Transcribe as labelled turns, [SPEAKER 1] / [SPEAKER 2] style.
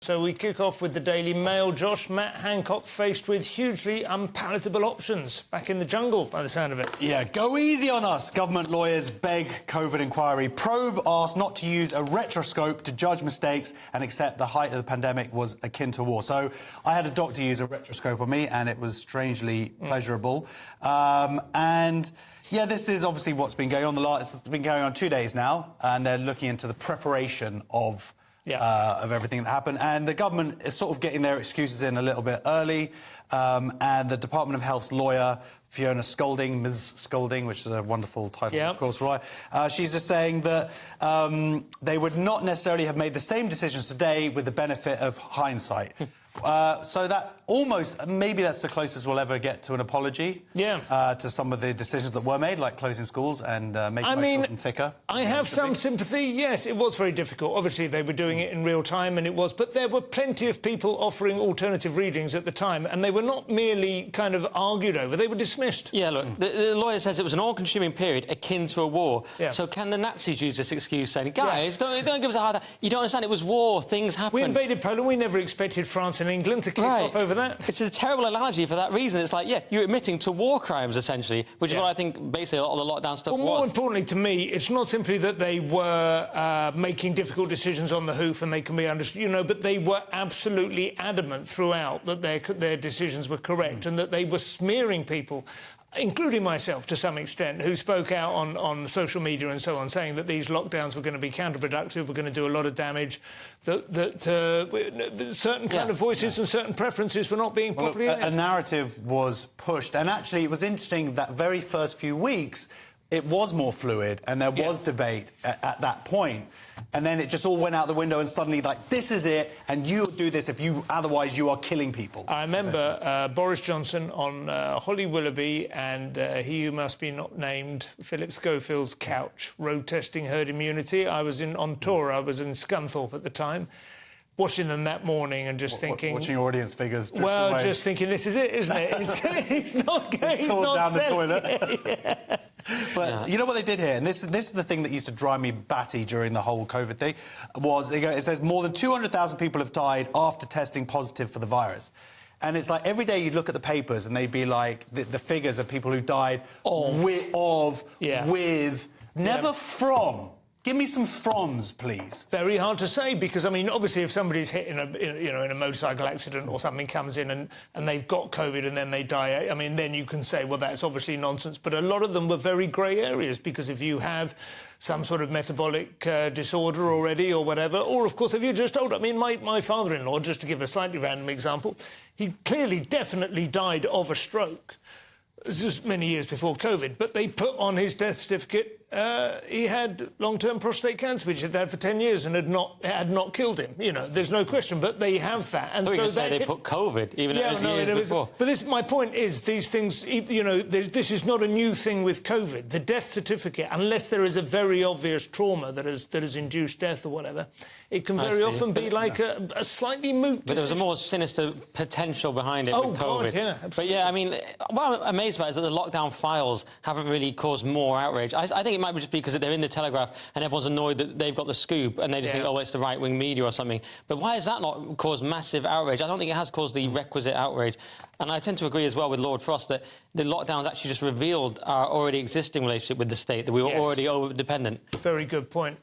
[SPEAKER 1] So we kick off with the Daily Mail. Josh, Matt Hancock faced with hugely unpalatable options. Back in the jungle, by the sound of it.
[SPEAKER 2] Yeah, go easy on us. Government lawyers beg COVID inquiry. Probe asked not to use a retroscope to judge mistakes and accept the height of the pandemic was akin to war. So I had a doctor use a retroscope on me and it was strangely pleasurable. And yeah, this is obviously what's been going on. It's been going on 2 days now, and they're looking into the preparation of everything that happened. And the government is sort of getting their excuses in a little bit early. And the Department of Health's lawyer, Fiona Scolding, Ms. Scolding, which is a wonderful title, of course, right? She's just saying that they would not necessarily have made the same decisions today with the benefit of hindsight. So that almost, maybe that's the closest we'll ever get to an apology to some of the decisions that were made, like closing schools and making my children thicker.
[SPEAKER 1] I have some sympathy. Yes, it was very difficult. Obviously, they were doing it in real time, and it was. But there were plenty of people offering alternative readings at the time, and they were not merely kind of argued over. They were dismissed.
[SPEAKER 3] Yeah, look, the lawyer says it was an all-consuming period akin to a war.
[SPEAKER 1] Yeah.
[SPEAKER 3] So can the Nazis use this excuse, saying, guys, don't give us a hard time. You don't understand, it was war, things happened.
[SPEAKER 1] We invaded Poland. We never expected France and England to kick off over that.
[SPEAKER 3] It's a terrible analogy for that reason. It's like, yeah, you're admitting to war crimes, essentially, which is what I think basically a lot of the lockdown stuff was.
[SPEAKER 1] More importantly to me, it's not simply that they were making difficult decisions on the hoof and they can be understood, you know, but they were absolutely adamant throughout that their decisions were correct and that they were smearing people, including myself to some extent, who spoke out on social media and so on, saying that these lockdowns were going to be counterproductive, were going to do a lot of damage, that certain kind of voices and certain preferences were not being properly aired.
[SPEAKER 2] A narrative was pushed, and actually it was interesting that very first few weeks it was more fluid and there was debate at that point. And then it just all went out the window and suddenly, like, this is it, and you do this otherwise you are killing people.
[SPEAKER 1] I remember Boris Johnson on Holly Willoughby and he who must be not named, Philip Schofield's couch, road testing herd immunity. I was on tour, I was in Scunthorpe at the time, watching them that morning and just thinking...
[SPEAKER 2] Watching your audience figures drift away.
[SPEAKER 1] Just thinking, this is it, isn't it? It's not going,
[SPEAKER 2] it's not down the toilet. But you know what they did here, and this is the thing that used to drive me batty during the whole COVID thing, was it says more than 200,000 people have died after testing positive for the virus. And it's like every day you'd look at the papers and they'd be like the figures of people who died with, never from. Give me some froms, please.
[SPEAKER 1] Very hard to say, because, I mean, obviously if somebody's hit in a motorcycle accident or something comes in and they've got COVID and then they die, I mean, then you can say, well, that's obviously nonsense. But a lot of them were very grey areas, because if you have some sort of metabolic disorder already or whatever, or, of course, if you're just old. I mean, my father-in-law, just to give a slightly random example, he clearly, definitely died of a stroke. This was many years before COVID, but they put on his death certificate he had long-term prostate cancer, which he'd had for 10 years and had not killed him. You know, there's no question, but they have that. And
[SPEAKER 3] I thought you were going to say they put COVID, even though it was years before.
[SPEAKER 1] But my point is, these things, you know, this is not a new thing with COVID. The death certificate, unless there is a very obvious trauma that has induced death or whatever, it can very often be like a slightly moot decision.
[SPEAKER 3] But there was a more sinister potential behind it with COVID.
[SPEAKER 1] God, yeah, absolutely.
[SPEAKER 3] But yeah, I mean, what I'm amazed about is that the lockdown files haven't really caused more outrage. I think it might just be because they're in the Telegraph and everyone's annoyed that they've got the scoop and they just think, oh, it's the right-wing media or something. But why has that not caused massive outrage? I don't think it has caused the requisite outrage. And I tend to agree as well with Lord Frost that the lockdowns actually just revealed our already existing relationship with the state, that we were already over-dependent.
[SPEAKER 1] Very good point.